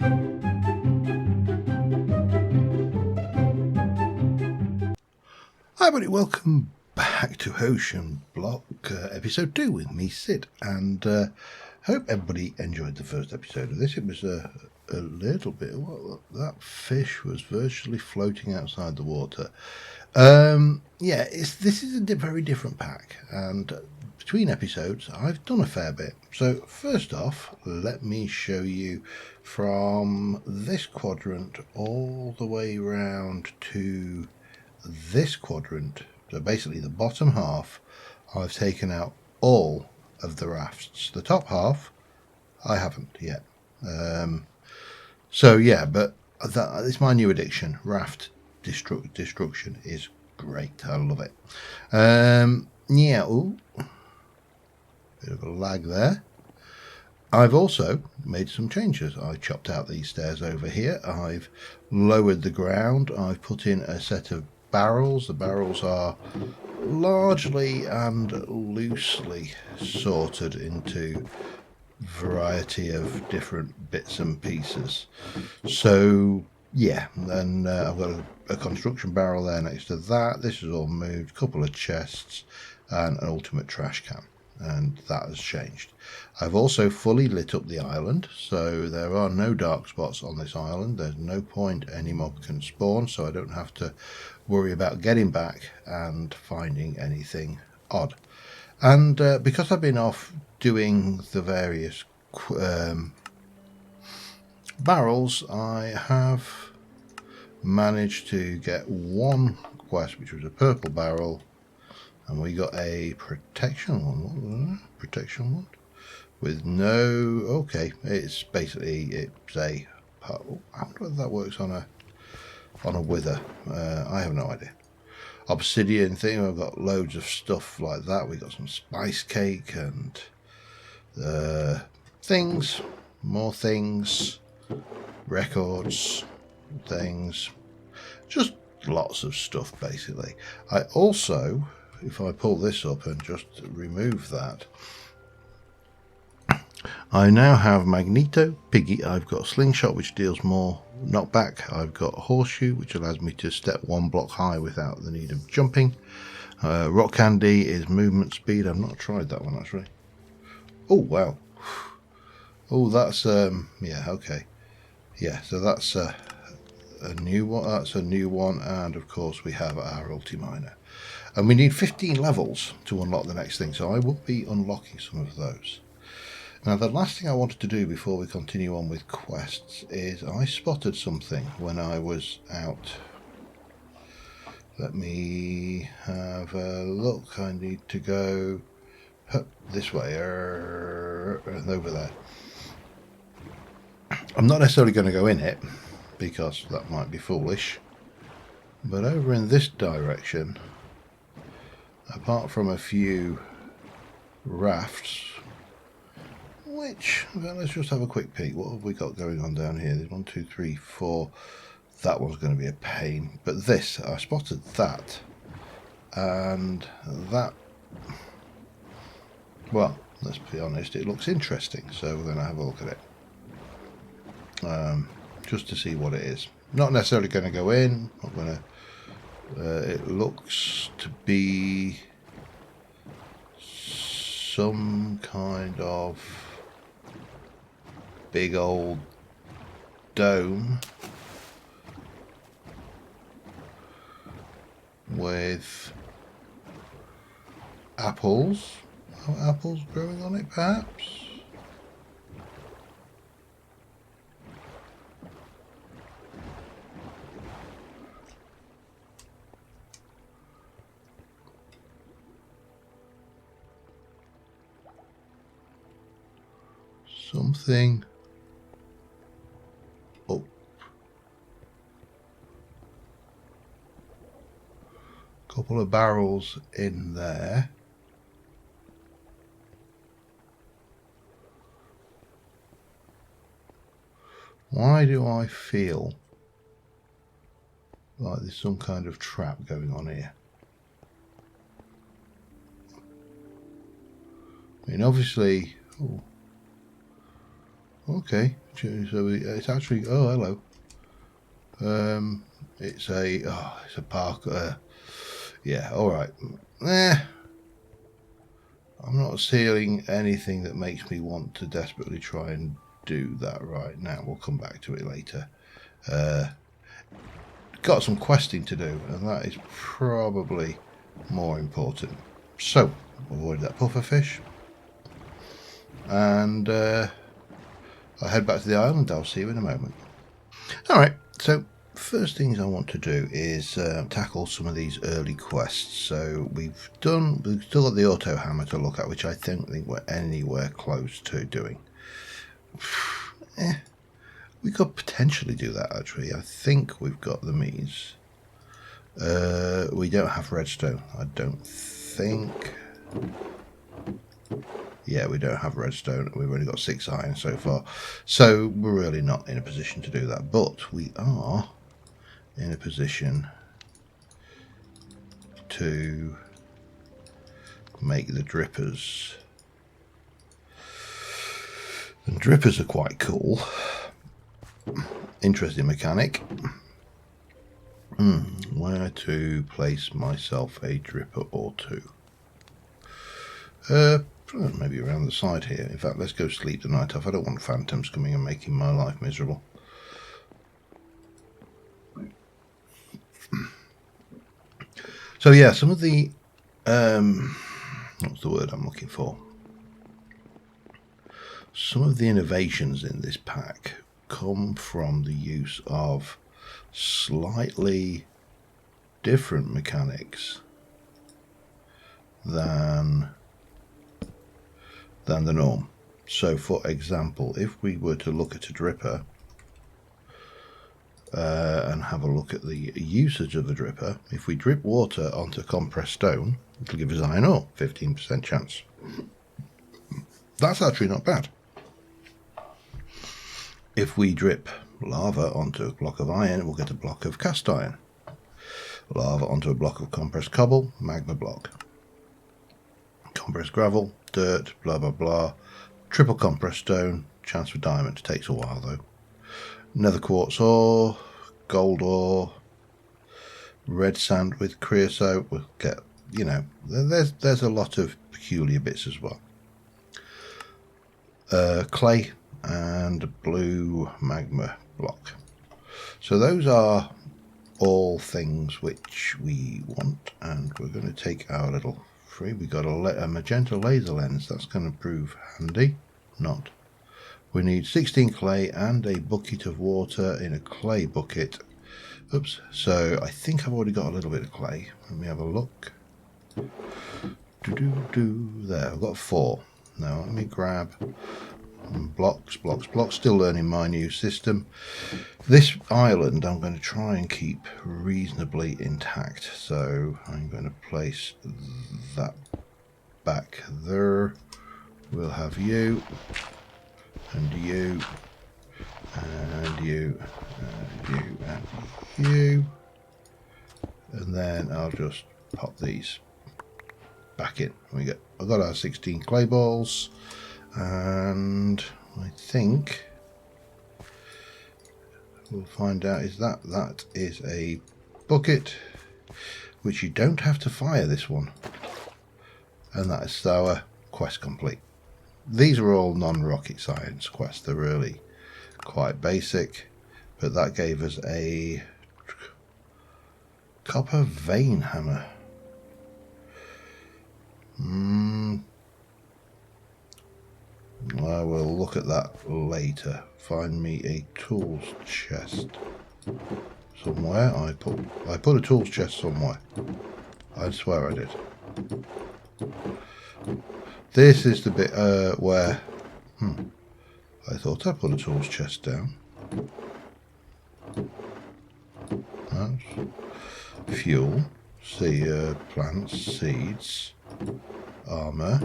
Hi everybody, welcome back to Ocean Block episode 2 with me, Sid, and hope everybody enjoyed the first episode of this. It was a little bit, well, that fish was virtually floating outside the water. Yeah, this is a very different pack, and between episodes I've done a fair bit. So first off, let me show you from this quadrant all the way round to this quadrant. So basically the bottom half, I've taken out all of the rafts. The top half I haven't yet. So yeah, but that is my new addiction. Raft destruction is great. I love it. Yeah, ooh, bit of a lag there. I've also made some changes. I chopped out these stairs over here. I've lowered the ground. I've put in a set of barrels. The barrels are largely and loosely sorted into a variety of different bits and pieces. So yeah, then I've got a construction barrel there next to that. This is all moved, a couple of chests and an ultimate trash can, and that has changed. I've also fully lit up the island, so there are no dark spots on this island. There's no point any mob can spawn, so I don't have to worry about getting back and finding anything odd. And because I've been off doing the various barrels, I have managed to get one quest, which was a purple barrel, and we got a protection one. What was that? Protection one with no, okay, it's basically, it's a, I wonder whether that works on a wither. I have no idea. Obsidian thing, I've got loads of stuff like that. We got some spice cake and things, more things, records, things, just lots of stuff basically. I also, if I pull this up and just remove that, I now have Magneto, Piggy, I've got Slingshot which deals more knockback, I've got Horseshoe which allows me to step one block high without the need of jumping. Rock Candy is movement speed. I've not tried that one actually. Oh wow. Oh, that's yeah, okay. Yeah, so that's a new one. That's a new one, and of course we have our Ultiminer. And we need 15 levels to unlock the next thing, so I will be unlocking some of those. Now the last thing I wanted to do before we continue on with quests is I spotted something when I was out. Let me have a look. I need to go this way and over there. I'm not necessarily going to go in it because that might be foolish, but over in this direction, apart from a few rafts, which, well, let's just have a quick peek. What have we got going on down here? There's 1, 2, 3, 4. That one's going to be a pain. But this, I spotted that. And that, well, let's be honest, it looks interesting. So we're going to have a look at it. Just to see what it is. Not necessarily going to go in. Not going to. It looks to be some kind of big old dome with apples. Oh, apples growing on it, perhaps. Something up. Couple of barrels in there. Why do I feel like there's some kind of trap going on here? I mean, obviously, ooh, Okay, so it's actually, oh, hello. It's a park. Yeah, all right. I'm not seeing anything that makes me want to desperately try and do that right now. We'll come back to it later. Got some questing to do, and that is probably more important. So, avoid that pufferfish, and I'll head back to the island. I'll see you in a moment. Alright, so first things I want to do is tackle some of these early quests. So we've still got the auto hammer to look at, which I think we're anywhere close to doing. We could potentially do that actually. I think we've got the means. We don't have redstone, I don't think. Yeah, we don't have redstone. We've only got 6 iron so far. So we're really not in a position to do that. But we are in a position to make the drippers. And drippers are quite cool. Interesting mechanic. Where to place myself a dripper or two? Maybe around the side here. In fact, let's go sleep the night off. I don't want phantoms coming and making my life miserable. So yeah, some of the what's the word I'm looking for? Some of the innovations in this pack come from the use of slightly different mechanics than the norm. So for example, if we were to look at a dripper and have a look at the usage of the dripper, if we drip water onto compressed stone, it'll give us iron ore, 15% chance. That's actually not bad. If we drip lava onto a block of iron, we'll get a block of cast iron. Lava onto a block of compressed cobble, magma block. Compressed gravel, dirt, blah blah blah. Triple compressed stone, chance for diamond. Takes a while though. Nether quartz ore, gold ore, red sand with creosote. We'll get, you know, there's a lot of peculiar bits as well. Clay and blue magma block. So those are all things which we want, and we're going to take our little free. We got a magenta laser lens. That's going to prove handy. Not. We need 16 clay and a bucket of water in a clay bucket. Oops. So I think I've already got a little bit of clay. Let me have a look. There, I've got 4. Now let me grab blocks. Still learning my new system. This island I'm going to try and keep reasonably intact, so I'm going to place that back there. We'll have you and you and you and you and you, and then I'll just pop these back in. I've got our 16 clay balls, and I think we'll find out is that is a bucket, which you don't have to fire this one, and that is our quest complete. These are all non-rocket science quests. They're really quite basic, but that gave us a copper vein hammer. I will look at that later. Find me a tools chest somewhere. I put a tools chest somewhere. I swear I did. This is the bit where I thought I put a tools chest down. That's fuel, plants, seeds, armor,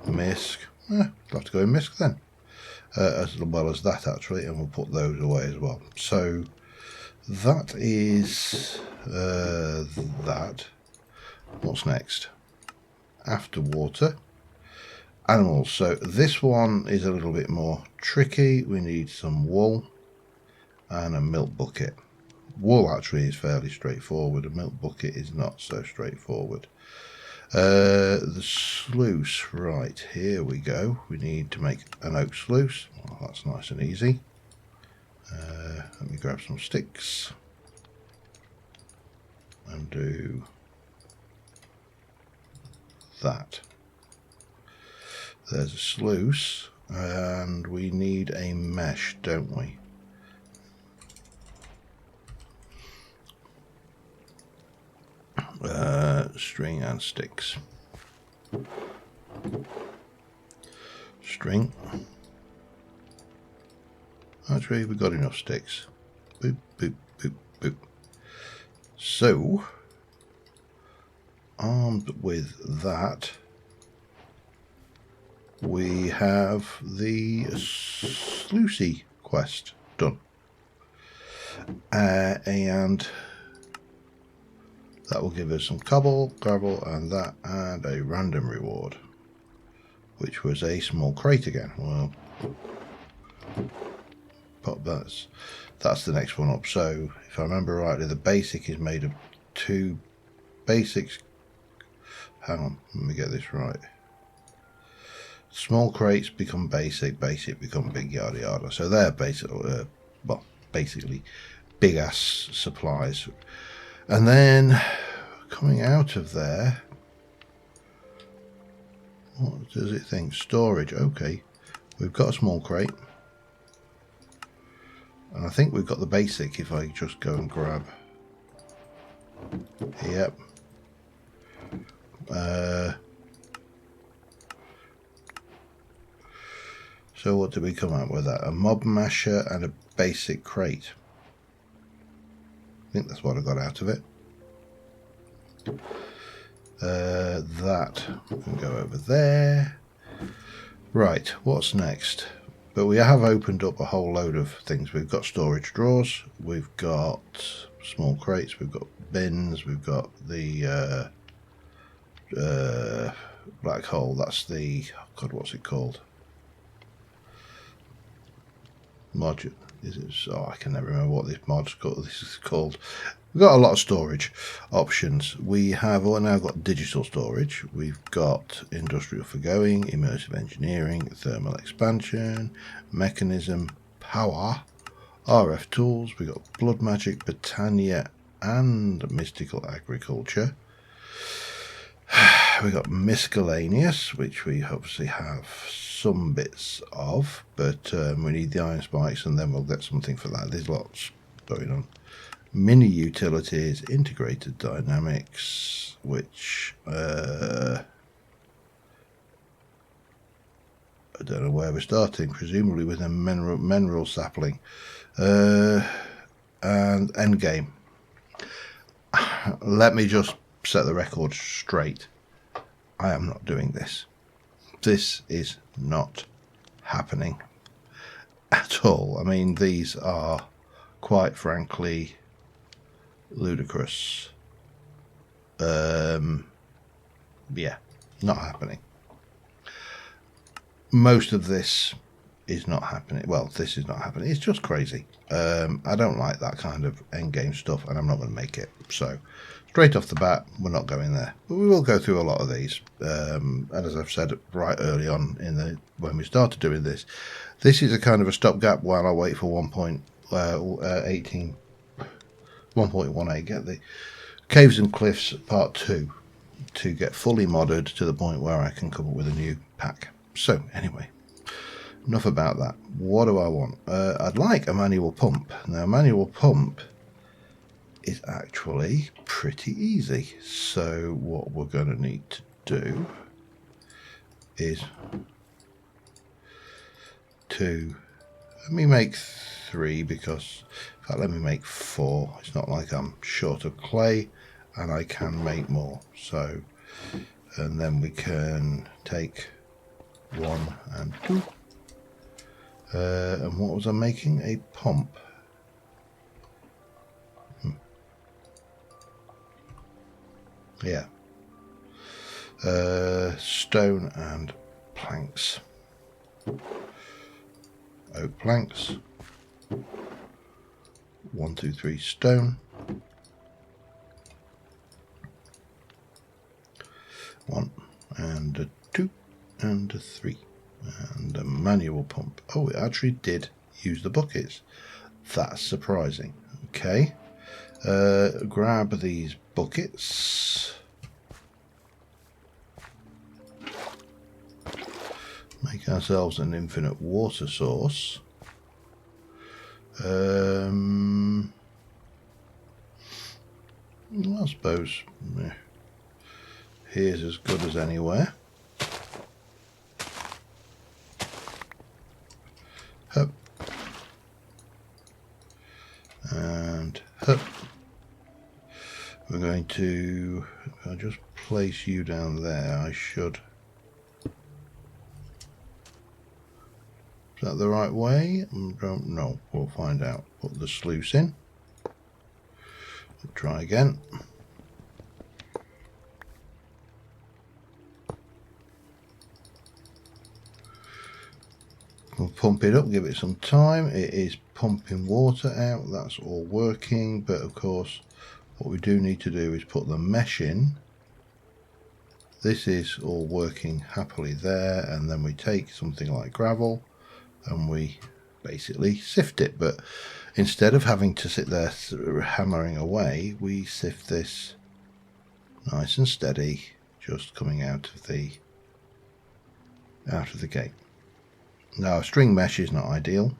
misc. I'll have to go in misc then, as well as that actually, and we'll put those away as well. So that is that. What's next? After water, animals. So this one is a little bit more tricky. We need some wool and a milk bucket. Wool actually is fairly straightforward. A milk bucket is not so straightforward. The sluice, right, here we go. We need to make an oak sluice. Well, that's nice and easy. Let me grab some sticks and do that. There's a sluice, and we need a mesh, don't we? String and sticks. String. Actually, we've got enough sticks. Boop, boop, boop, boop. So, armed with that, we have the sluicing quest done. And that will give us some cobble, gravel, and that, and a random reward, which was a small crate again. Well, pop that's the next one up. So, if I remember rightly, the basic is made of 2 basics. Hang on, let me get this right. Small crates become basic, basic become big, yada yada. So they're basically big ass supplies. And then coming out of there, what does it think? Storage. Okay, we've got a small crate, and I think we've got the basic. If I just go and grab, yep. So what did we come out with? That a mob masher and a basic crate. I think that's what I got out of it. That can go over there. Right, what's next? But we have opened up a whole load of things. We've got storage drawers, we've got small crates, we've got bins, we've got the black hole. That's the, oh God, what's it called? Mod. Is it? Oh, I can never remember what this mod's called. This is called. We've got a lot of storage options. We have now got digital storage. We've got industrial forgoing, immersive engineering, thermal expansion, mechanism, power, RF tools. We've got blood magic, Britannia, and mystical agriculture. We got miscellaneous, which we obviously have some bits of, but we need the iron spikes, and then we'll get something for that. There's lots going on. Mini utilities, integrated dynamics, which I don't know where we're starting, presumably with a mineral sapling, and endgame. Let me just set the record straight. I am not doing this. This is not happening at all. I mean, these are quite frankly ludicrous. Yeah, not happening. Most of this is not happening. Well, this is not happening. It's just crazy. I don't like that kind of endgame stuff, and I'm not going to make it. So, straight off the bat, we're not going there. But we will go through a lot of these. And as I've said right early on when we started doing this, this is a kind of a stopgap while I wait for 1.18, get the Caves and Cliffs Part 2 to get fully modded to the point where I can come up with a new pack. So, anyway. Enough about that. What do I want? I'd like a manual pump. Now, a manual pump is actually pretty easy. So what we're going to need to do is let me make 3, because in fact let me make 4. It's not like I'm short of clay, and I can make more. So, and then we can take 1 and 2. And what was I making? A pump. Yeah. Stone and planks. Oak planks. 1, 2, 3 stone. 1 and a 2 and a 3 and a manual pump. Oh, it actually did use the buckets. That's surprising. Okay, grab these buckets. Make ourselves an infinite water source. I suppose here's as good as anywhere. Hup. And hup. We're going to, I'll just place you down there. I should. Is that the right way? I don't know. We'll find out. Put the sluice in. We'll try again. We'll pump it up, give it some time. It is pumping water out. That's all working. But of course, what we do need to do is put the mesh in. This is all working happily there. And then we take something like gravel and we basically sift it. But instead of having to sit there hammering away, we sift this nice and steady, just coming out of the gate. Now, string mesh is not ideal,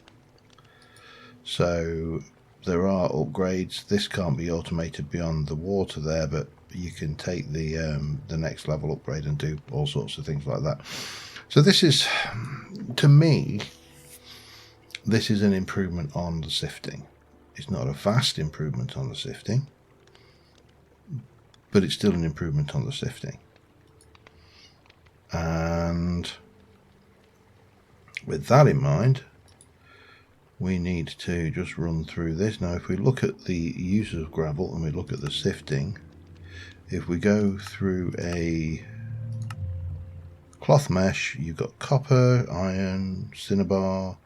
so there are upgrades. This can't be automated beyond the water there, but you can take the next level upgrade and do all sorts of things like that. So this is, to me, this is an improvement on the sifting. It's not a vast improvement on the sifting, but it's still an improvement on the sifting. And with that in mind, we need to just run through this. Now, if we look at the use of gravel and we look at the sifting, if we go through a cloth mesh, you've got copper, iron, cinnabar,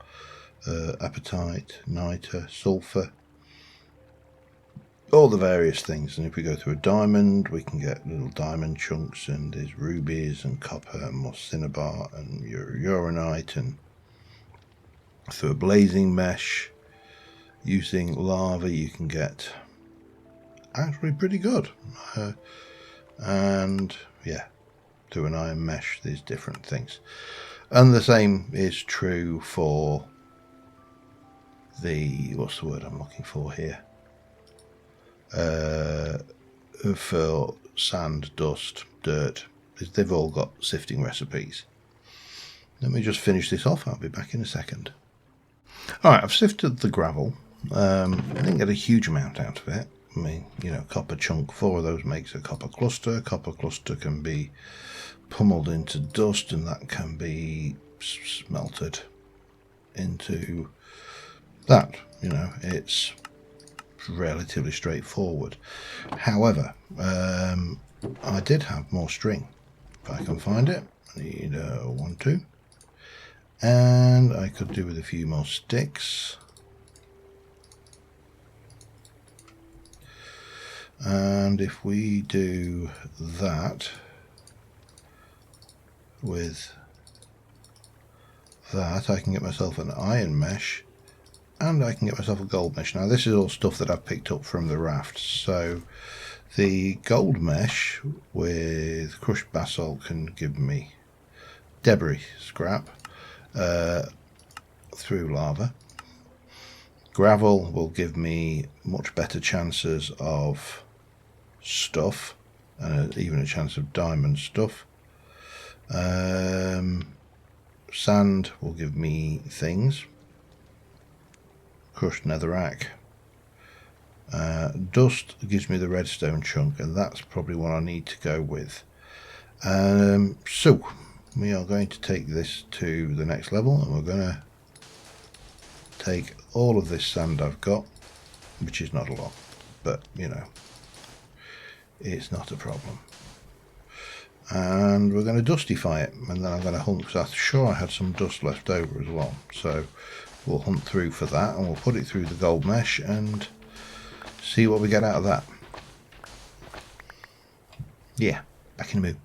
apatite, niter, sulfur, all the various things. And if we go through a diamond, we can get little diamond chunks, and there's rubies and copper and more cinnabar and uranite. And through a blazing mesh, using lava, you can get actually pretty good. And yeah, through an iron mesh, there's different things. And the same is true for the, what's the word I'm looking for here? For sand, dust, dirt. They've all got sifting recipes. Let me just finish this off. I'll be back in a second. Alright, I've sifted the gravel. I didn't get a huge amount out of it. I mean, you know, copper chunk, 4 of those makes a copper cluster. Copper cluster can be pummeled into dust, and that can be smelted into that. You know, it's relatively straightforward. However, I did have more string. If I can find it, I need 1, 2. And I could do with a few more sticks. And if we do that with that, I can get myself an iron mesh, and I can get myself a gold mesh. Now, this is all stuff that I've picked up from the raft. So the gold mesh with crushed basalt can give me debris scrap through lava. Gravel will give me much better chances of stuff, and even a chance of diamond stuff. Sand will give me things. Crushed netherrack. Dust gives me the redstone chunk, and that's probably what I need to go with. So we are going to take this to the next level, and we're going to take all of this sand I've got, which is not a lot, but you know, it's not a problem. and we're going to dustify it, and then I'm going to hunt, because I'm sure I had some dust left over as well, so we'll hunt through for that, and we'll put it through the gold mesh and see what we get out of that. Yeah, back in the mood.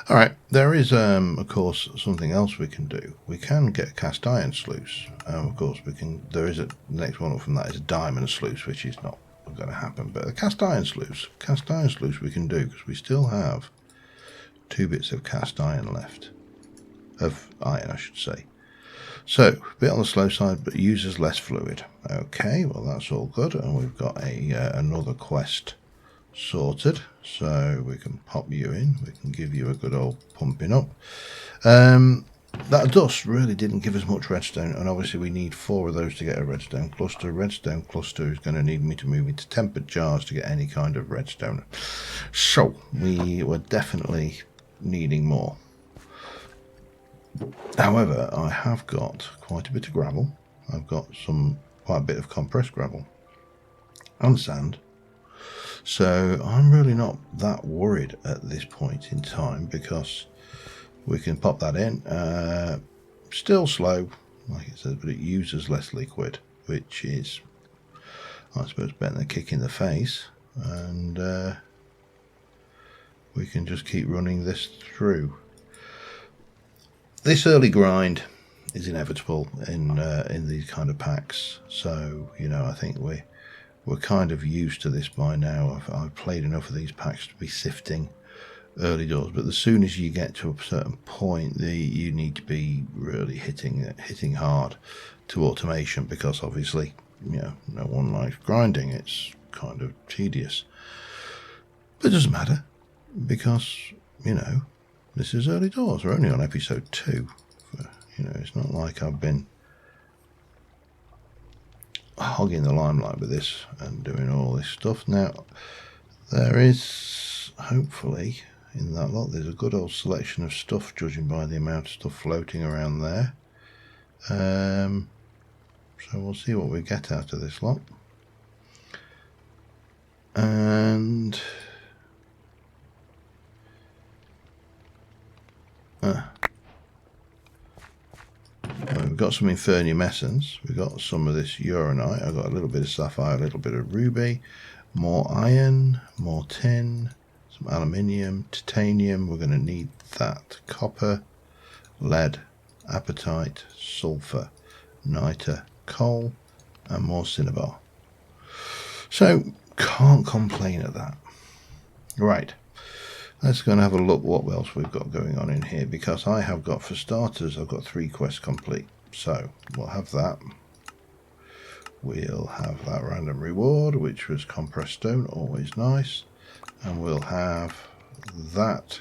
Alright, there is of course something else we can do. We can get a cast iron sluice. Of course we can, there is a, the next one up from that is a diamond sluice, which is not going to happen, but a cast iron sluice we can do, because we still have 2 bits of cast iron left, of iron I should say. So a bit on the slow side, but uses less fluid. Okay, well that's all good, and we've got a another quest sorted, so we can pop you in, we can give you a good old pumping up. That dust really didn't give us much redstone, and obviously we need 4 of those to get a redstone cluster. Redstone cluster is going to need me to move into tempered jars to get any kind of redstone, so we were definitely needing more. However, I have got quite a bit of gravel. I've got quite a bit of compressed gravel and sand, so I'm really not that worried at this point in time, because we can pop that in. Still slow, like it says, but it uses less liquid, which is, I suppose, better than a kick in the face. And we can just keep running this through. This early grind is inevitable in these kind of packs, so you know, I think we're kind of used to this by now. I've played enough of these packs to be sifting early doors, but as soon as you get to a certain point, you need to be really hitting hard to automation, because obviously, you know, no one likes grinding. It's kind of tedious, but it doesn't matter, because you know, this is early doors. We're only on episode 2. You know, it's not like I've been hogging the limelight with this and doing all this stuff. Now, there is, hopefully, in that lot, there's a good old selection of stuff, judging by the amount of stuff floating around there. So we'll see what we get out of this lot. And we've got some Infernium Essence, we've got some of this Uranite, I've got a little bit of Sapphire, a little bit of Ruby, more Iron, more Tin, some Aluminium, Titanium, we're going to need that, Copper, Lead, Apatite, Sulphur, Niter, Coal, and more Cinnabar. So, can't complain at that. Right. Let's go and have a look what else we've got going on in here, because I have got, for starters, I've got 3 quests complete. So we'll have that. We'll have that random reward, which was compressed stone, always nice. And we'll have that,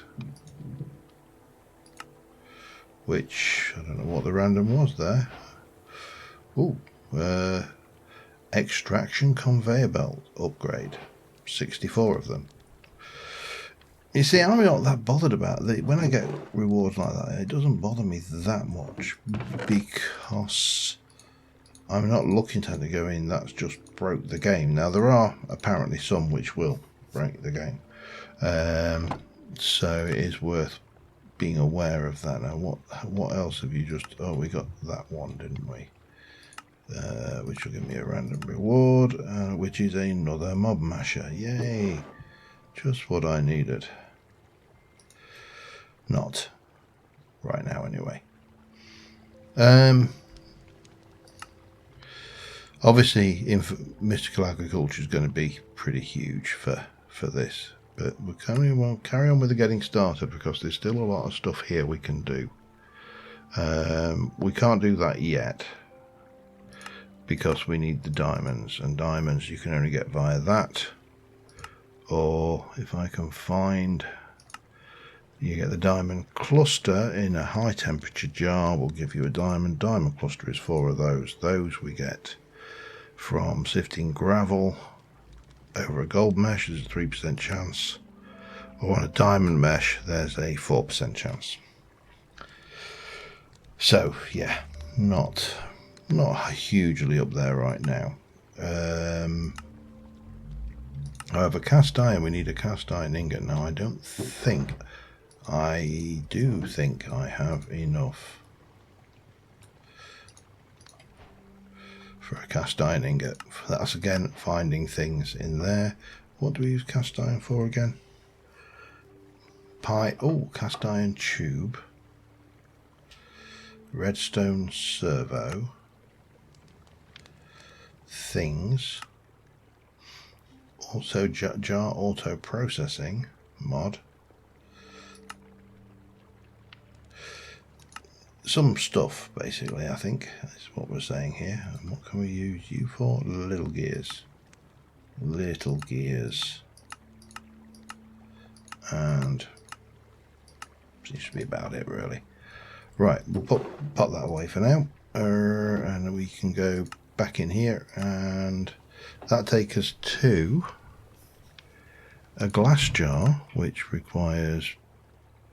which, I don't know what the random was there. Ooh, extraction conveyor belt upgrade, 64 of them. You see, I'm not that bothered about it. When I get rewards like that, it doesn't bother me that much, because I'm not looking at it going, that's just broke the game. Now, there are apparently some which will break the game. So it is worth being aware of that. Now, what else have you just... Oh, we got that one, didn't we? Which will give me a random reward, which is another mob masher. Yay! Just what I needed. Not right now, anyway. Obviously, mystical agriculture is going to be pretty huge for this, but we'll carry on with the getting started, because there's still a lot of stuff here we can do. We can't do that yet, because we need the diamonds, and diamonds you can only get via that, or if I can find, you get the diamond cluster in a high temperature jar, will give you a diamond. Diamond cluster is 4 of those. Those we get from sifting gravel over a gold mesh. There's a 3% chance, or on a diamond mesh there's a 4% chance. So yeah, not hugely up there right now. However, cast iron, we need a cast iron ingot. Now, I don't think I do think I have enough for a cast iron ingot. That's again finding things in there. What do we use cast iron for again? Cast iron tube, redstone servo, things, also jar auto processing mod, some stuff basically. I think that's what we're saying here. And what can we use you for? Little gears, and seems to be about it really. Right, we'll put that away for now, and we can go back in here, and that takes us to a glass jar, which requires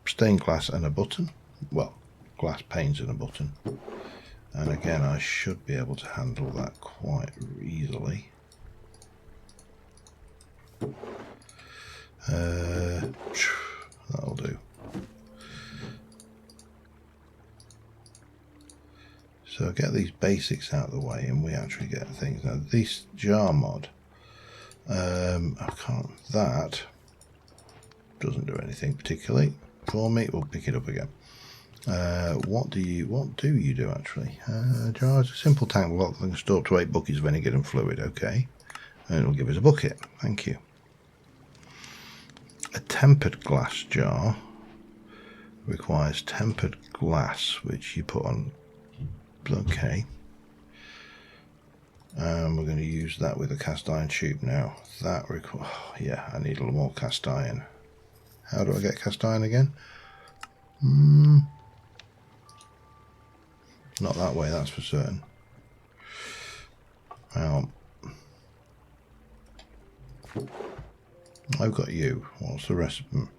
stained glass and a button. Well, glass panes and a button. And again, I should be able to handle that quite easily. That'll do. So get these basics out of the way and we actually get things. Now this jar mod, that doesn't do anything particularly for me. We'll pick it up again. What do you do actually? Jar is a simple tank block that can store up to 8 buckets of any given fluid. Okay, and it'll give us a bucket. Thank you. A tempered glass jar requires tempered glass, which you put on. Okay, and we're going to use that with a cast iron tube now. That yeah, I need a little more cast iron. How do I get cast iron again? Not that way, that's for certain. Hang on. I've got you. What's the rest of them?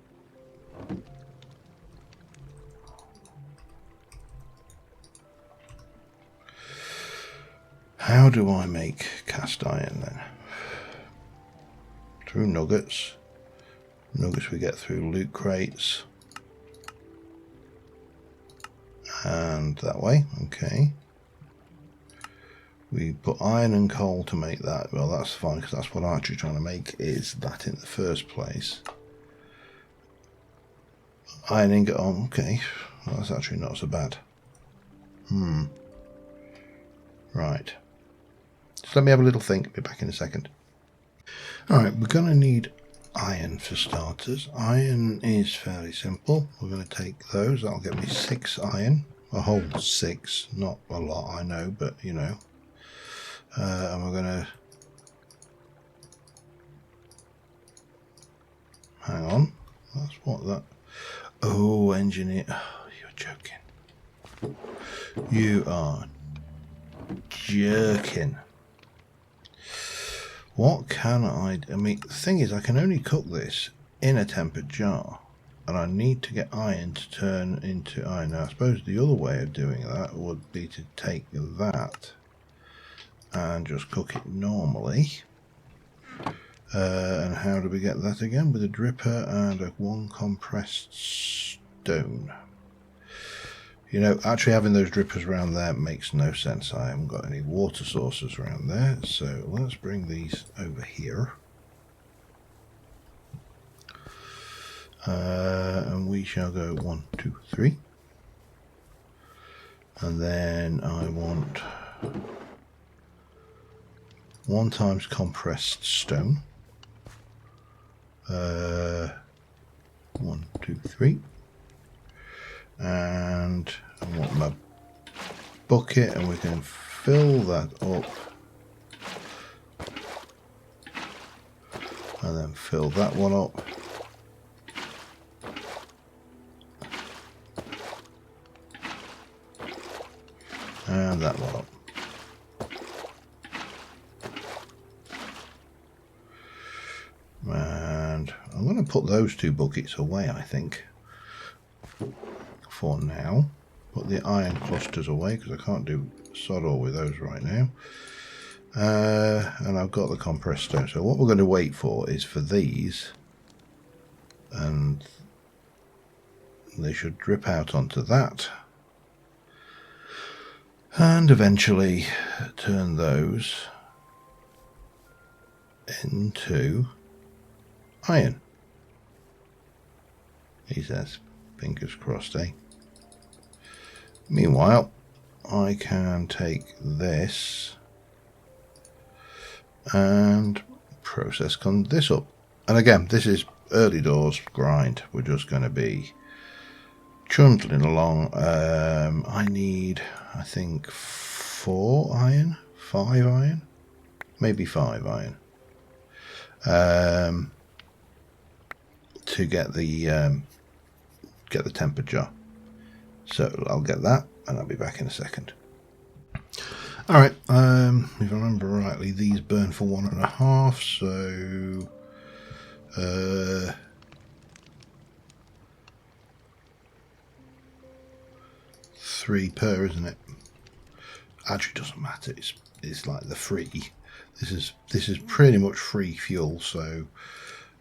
How do I make cast iron then? Through nuggets. Nuggets we get through loot crates. And that way, okay. We put iron and coal to make that. Well, that's fine, because that's what I'm actually trying to make, is that in the first place. Iron ingot on, okay. Well, that's actually not so bad. Right. So let me have a little think. I'll be back in a second. Alright, we're going to need iron for starters. Iron is fairly simple. We're going to take those. That'll get me 6 iron. A whole 6. Not a lot, I know, but you know. And we're going to... Hang on. That's what that... Oh, engineer. Oh, you're joking. You are jerking. What can I mean, the thing is, I can only cook this in a tempered jar, and I need to get iron to turn into iron. Now, I suppose the other way of doing that would be to take that and just cook it normally. And how do we get that again? With a dripper and a 1 compressed stone. You know, actually having those drippers around there makes no sense. I haven't got any water sources around there, so let's bring these over here. And we shall go 1, 2, 3. And then I want 1 times compressed stone. 1, 2, 3. And I want my bucket, and we can fill that up and then fill that one up, and that one up, and I'm going to put those 2 buckets away, I think, for now. Put the iron clusters away because I can't do sod all with those right now. And I've got the compressed stone. So what we're going to wait for is for these and they should drip out onto that, and eventually turn those into iron. He says, fingers crossed, eh? Meanwhile, I can take this and process this up. And again, this is early doors grind. We're just going to be trundling along. I need, I think, 4 iron, 5 iron, maybe 5 iron, to get the tempered jar. So I'll get that, and I'll be back in a second. All right. If I remember rightly, these burn for 1.5. So 3 per, isn't it? Actually, doesn't matter. It's like the free. This is pretty much free fuel, so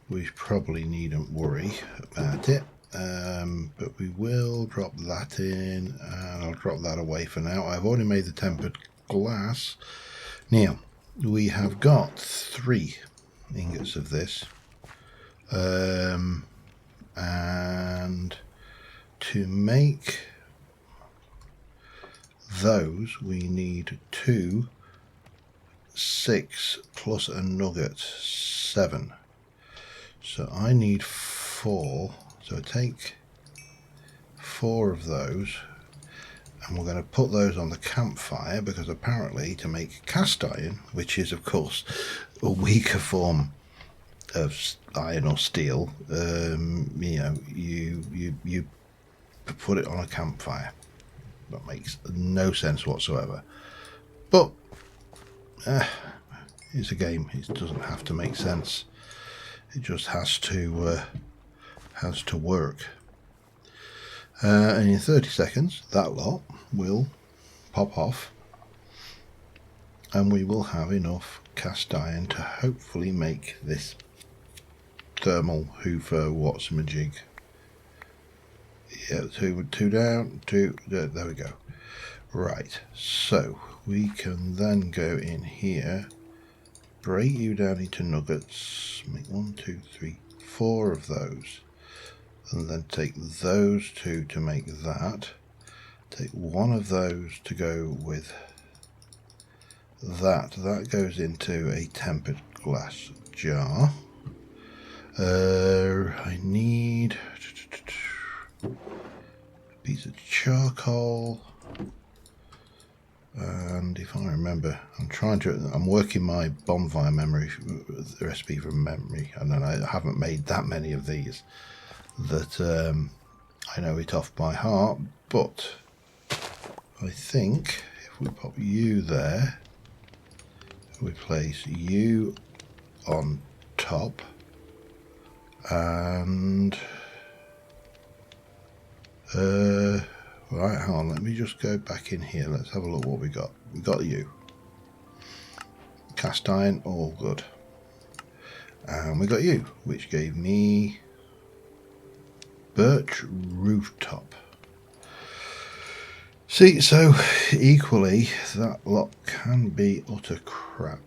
we probably needn't worry about it. But we will drop that in, and I'll drop that away for now. I've already made the tempered glass. Now we have got 3 ingots of this, and to make those we need 2 6 plus a nugget 7. So I need 4. So take 4 of those, and we're going to put those on the campfire, because apparently to make cast iron, which is of course a weaker form of iron or steel, you know, you put it on a campfire. That makes no sense whatsoever. But it's a game. It doesn't have to make sense. It just has to work. And in 30 seconds, that lot will pop off, and we will have enough cast iron to hopefully make this thermal hoover whatsamajig. Yeah, two down, 2. There we go. Right, so we can then go in here, break you down into nuggets, make 1, 2, 3, 4 of those, and then take those 2 to make that. Take 1 of those to go with that. That goes into a tempered glass jar. I need a piece of charcoal, and if I remember, I'm working my bonfire memory recipe from memory, and then I haven't made that many of these that I know it off by heart. But I think if we pop you there, we place you on top, and right, hang on, let me just go back in here. Let's have a look what we got. We got you. Cast iron, all good. And we got you, which gave me birch rooftop. See, so equally, that lot can be utter crap.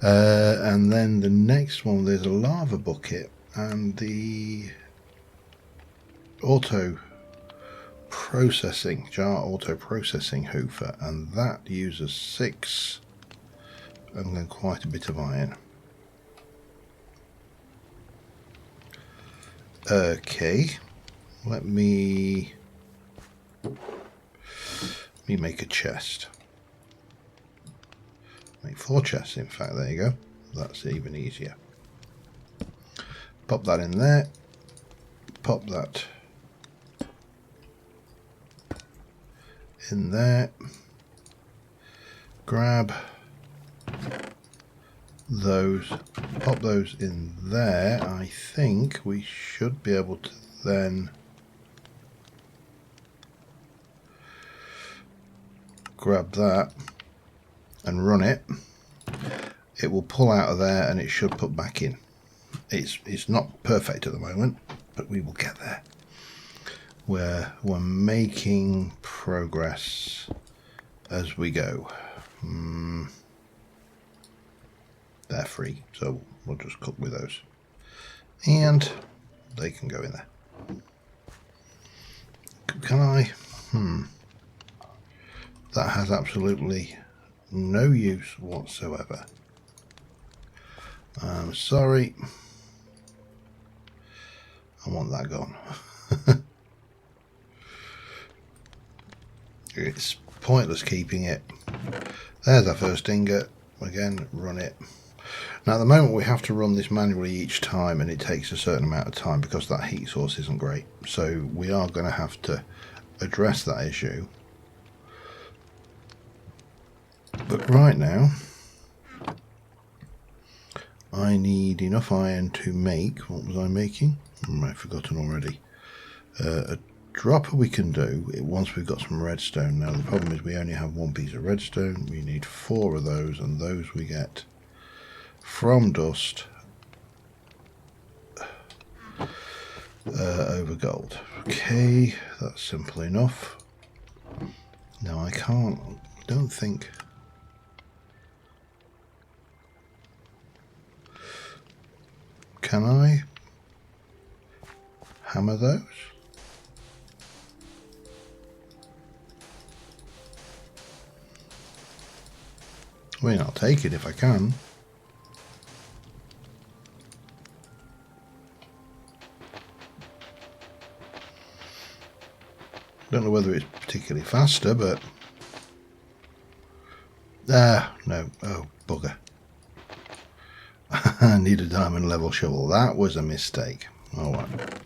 And then the next one, there's a lava bucket, and the auto processing hoover, and that uses 6 and then quite a bit of iron. Okay, let me make a chest. Make 4 chests, in fact. There you go. That's even easier. Pop that in there. Pop that in there. Grab those, pop those in there. I think we should be able to then grab that and run it. It will pull out of there and it should put back in. It's not perfect at the moment, but we will get there. We're making progress as we go. They're free, so we'll just cook with those. And they can go in there. Can I? That has absolutely no use whatsoever. I'm sorry. I want that gone. It's pointless keeping it. There's our first ingot. Again, run it. Now at the moment we have to run this manually each time, and it takes a certain amount of time because that heat source isn't great. So we are going to have to address that issue. But right now I need enough iron to make, what was I making? I've forgotten already. A dropper we can do once we've got some redstone. Now the problem is we only have one piece of redstone. We need 4 of those, and those we get from dust over gold. Okay, that's simple enough. Now I don't think. Can I hammer those? I mean, I'll take it if I can. Don't know whether it's particularly faster, but no. Oh, bugger. I need a diamond level shovel. That was a mistake. All right.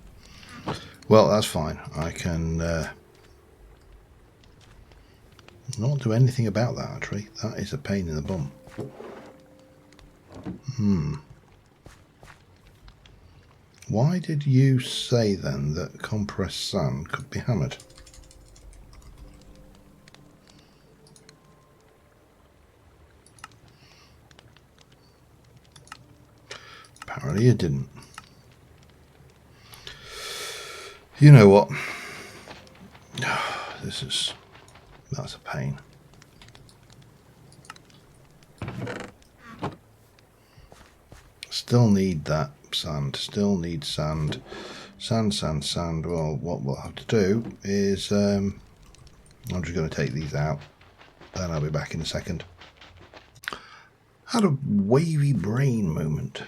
Well, that's fine. I can not do anything about that, actually. That is a pain in the bum. Why did you say then that compressed sand could be hammered? Apparently it didn't. You know what? That's a pain. Still need that sand. Still need sand. Sand. Well, what we'll have to do is I'm just going to take these out, and I'll be back in a second. Had a wavy brain moment.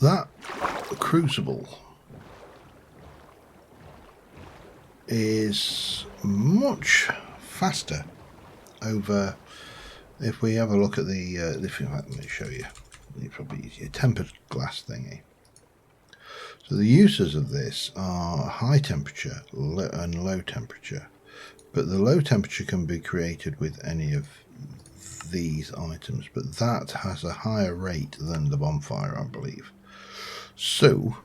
That crucible is much faster over. If we have a look at the let me show you. It's probably easier. Tempered glass thingy. So the uses of this are high temperature and low temperature, but the low temperature can be created with any of these items, but that has a higher rate than the bonfire, I believe. So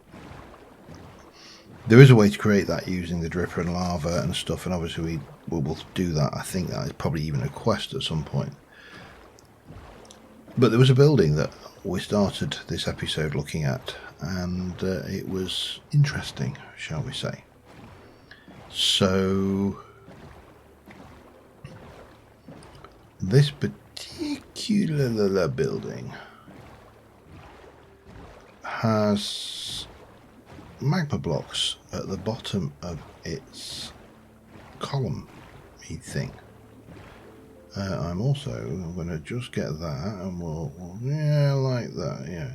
there is a way to create that using the dripper and lava and stuff, and obviously we will do that. I think that is probably even a quest at some point. But there was a building that we started this episode looking at, and it was interesting, shall we say. So this particular building has magma blocks at the bottom of its column thing. I'm also going to just get that, and we'll yeah, like that. Yeah,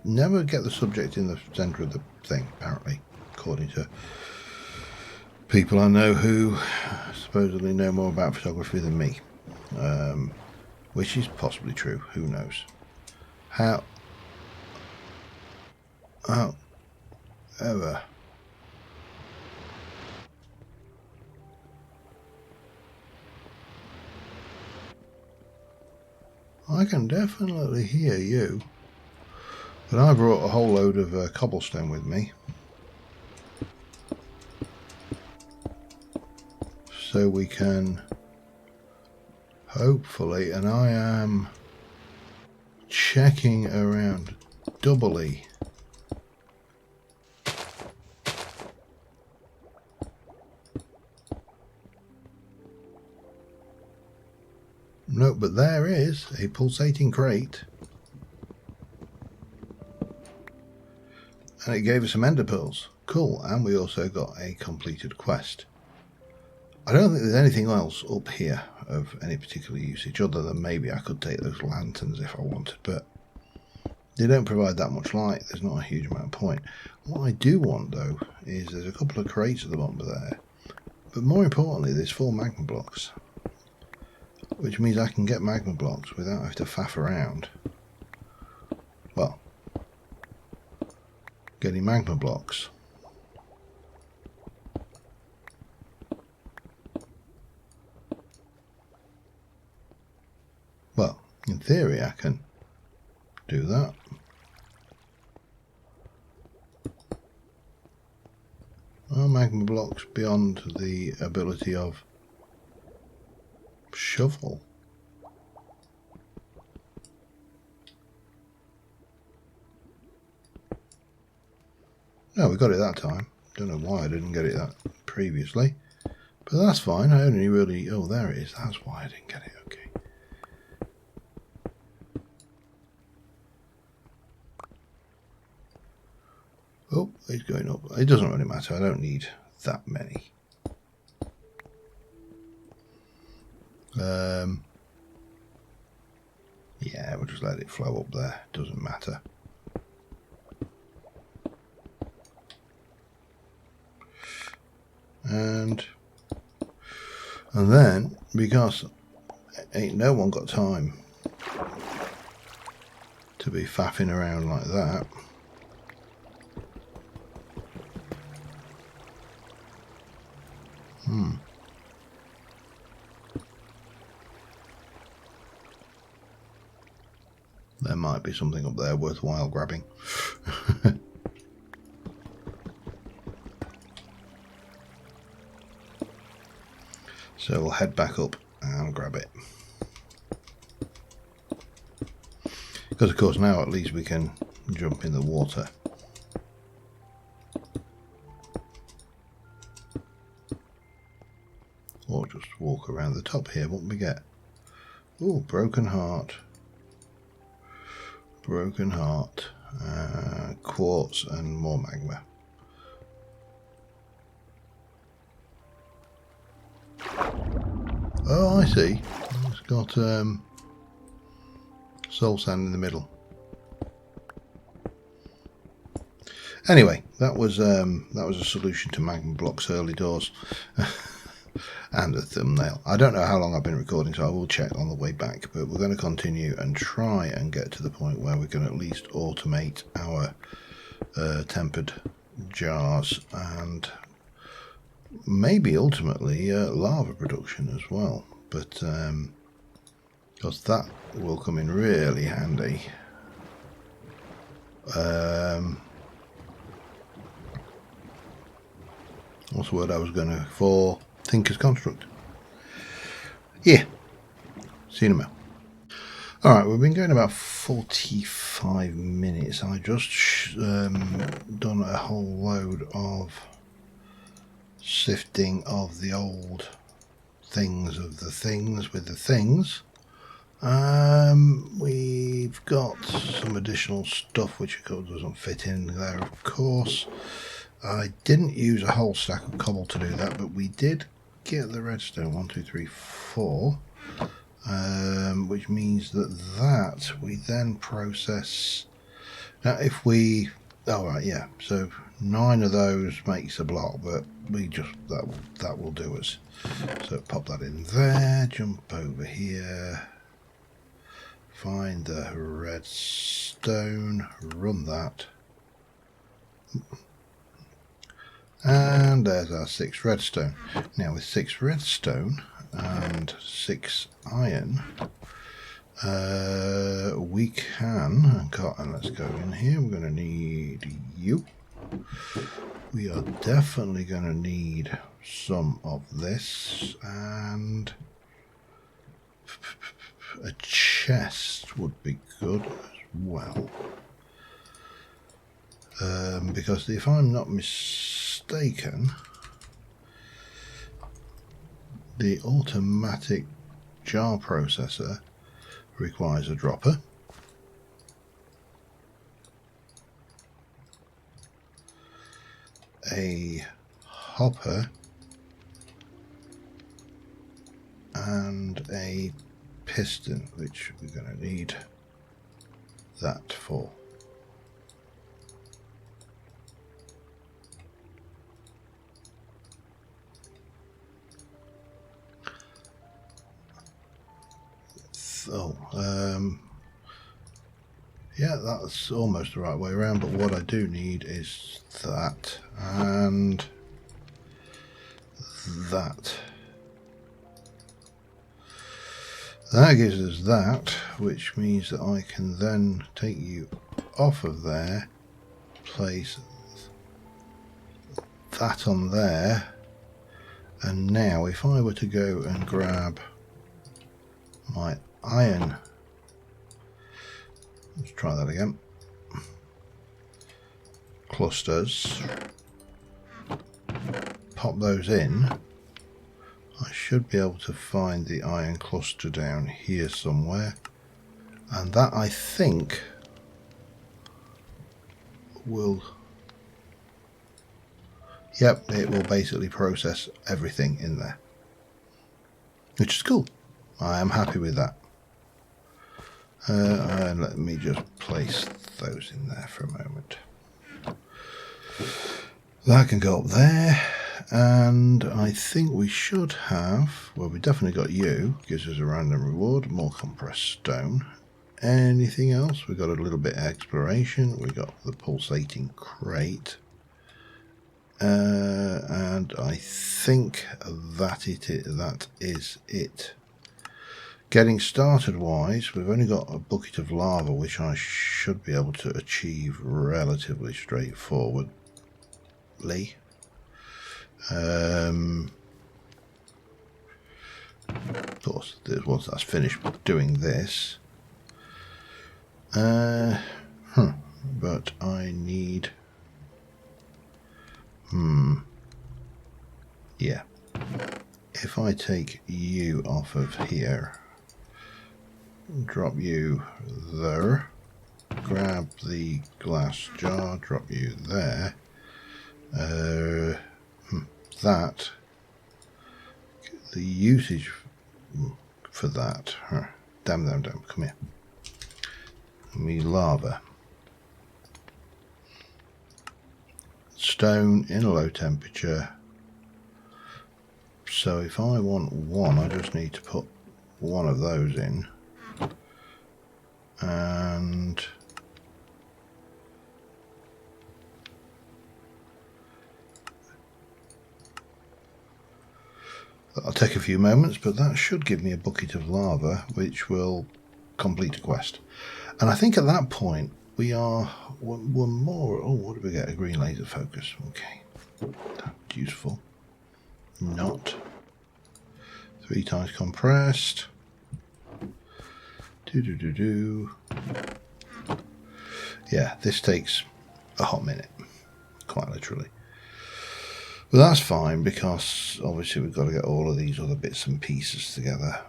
never get the subject in the center of the thing. Apparently, according to people I know who supposedly know more about photography than me, which is possibly true. Who knows? However, I can definitely hear you, but I brought a whole load of cobblestone with me, so we can hopefully, and I am checking around doubly No, but there is a pulsating crate. And it gave us some ender pearls. Cool. And we also got a completed quest. I don't think there's anything else up here of any particular usage, other than maybe I could take those lanterns if I wanted, but they don't provide that much light. There's not a huge amount of point. What I do want, though, is there's a couple of crates at the bottom of there, but more importantly, there's 4 magma blocks, which means I can get magma blocks without having to faff around. Well, getting magma blocks. Well, in theory, I can do that. Are magma blocks beyond the ability of shovel? No, we got it that time. Don't know why I didn't get it that previously, but that's fine. I only really... Oh, there it is. That's why I didn't get it. Okay. Oh, it's going up. It doesn't really matter. I don't need that many. Yeah, we'll just let it flow up there. Doesn't matter. And then, because ain't no one got time to be faffing around like that, there might be something up there worthwhile grabbing. So we'll head back up and grab it. Because of course now at least we can jump in the water. Or just walk around the top here. What we get? Oh, broken heart. Broken heart. Quartz and more magma. Oh, I see. It's got soul sand in the middle. Anyway, that was a solution to magma blocks early doors. And a thumbnail. I don't know how long I've been recording, so I will check on the way back, but we're going to continue and try and get to the point where we can at least automate our tempered jars and maybe ultimately lava production as well, but because that will come in really handy. What's the word I was going to for? Thinker's construct. Yeah. See you in a minute. Alright, we've been going about 45 minutes. I just done a whole load of sifting of the old things of the things with the things. We've got some additional stuff which doesn't fit in there, of course. I didn't use a whole stack of cobble to do that, but we did get the redstone 1, 2, 3, 4, which means that we then process. Now, if we, all right, yeah, so 9 of those makes a block, but we just that will do us. So pop that in there, jump over here, find the redstone, run that. And there's our 6 redstone. Now with 6 redstone and 6 iron, we can, and let's go in here, we're going to need you. We are definitely going to need some of this, and a chest would be good as well. Because if I'm not mistaken, the automatic jar processor requires a dropper. A hopper and a piston, which we're going to need that for. So, yeah, that's almost the right way around, but what I do need is that and that. That gives us that, which means that I can then take you off of there, place that on there, and now if I were to go and grab my iron, let's try that again, clusters, pop those in, I should be able to find the iron cluster down here somewhere, and that I think will, yep, it will basically process everything in there, which is cool. I am happy with that. And let me just place those in there for a moment. That can go up there, and I think we should have, well, we definitely got you, gives us a random reward, more compressed stone. Anything else? We got a little bit of exploration, we got the pulsating crate, and I think that is it. Getting started wise, we've only got a bucket of lava, which I should be able to achieve relatively straightforwardly. Of course, once that's finished doing this, but I need, yeah, if I take you off of here, drop you there, grab the glass jar, drop you there, that, the usage for that, damn, come here, me lava, stone in a low temperature, so if I want one, I just need to put one of those in, and that'll take a few moments, but that should give me a bucket of lava, which will complete a quest. And I think at that point we're more, oh, what do we get? A green laser focus. Okay, that's useful. Not 3 times compressed. Yeah, this takes a hot minute, quite literally. But that's fine, because obviously we've got to get all of these other bits and pieces together.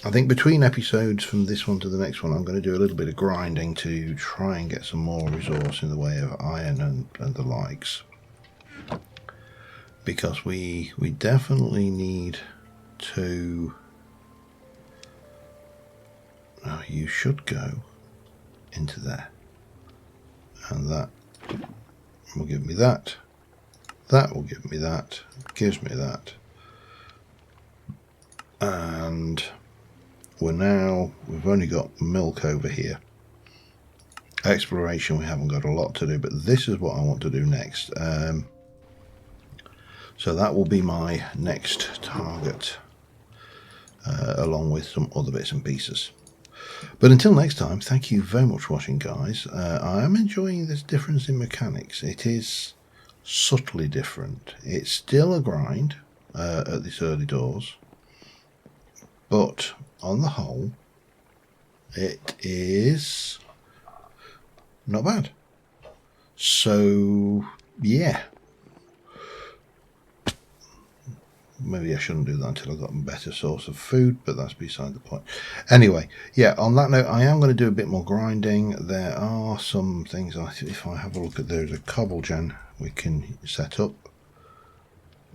I think between episodes from this one to the next one, I'm going to do a little bit of grinding to try and get some more resource in the way of iron and the likes. Because we definitely need to... Oh, you should go into there. And that will give me that. That will give me that. Gives me that. And we've only got milk over here. Exploration, we haven't got a lot to do, but this is what I want to do next. So that will be my next target, along with some other bits and pieces. But until next time, thank you very much for watching, guys. I am enjoying this difference in mechanics. It is subtly different. It's still a grind at this early doors, but on the whole, it is not bad. So, yeah. Maybe I shouldn't do that until I've got a better source of food, but that's beside the point. Anyway, yeah, on that note, I am going to do a bit more grinding. There are some things, if I have a look at, there's a cobble gen we can set up.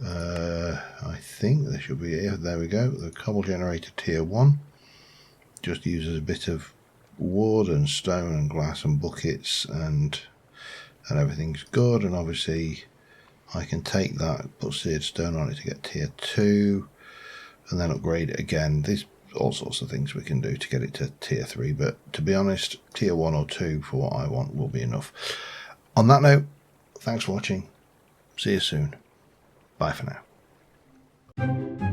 I think there should be, there we go, the cobble generator tier 1. Just uses a bit of wood and stone and glass and buckets, and everything's good. And obviously I can take that, put seared stone on it to get tier 2, and then upgrade it again. There's all sorts of things we can do to get it to tier 3, but to be honest, tier 1 or 2 for what I want will be enough. On that note, thanks for watching. See you soon. Bye for now.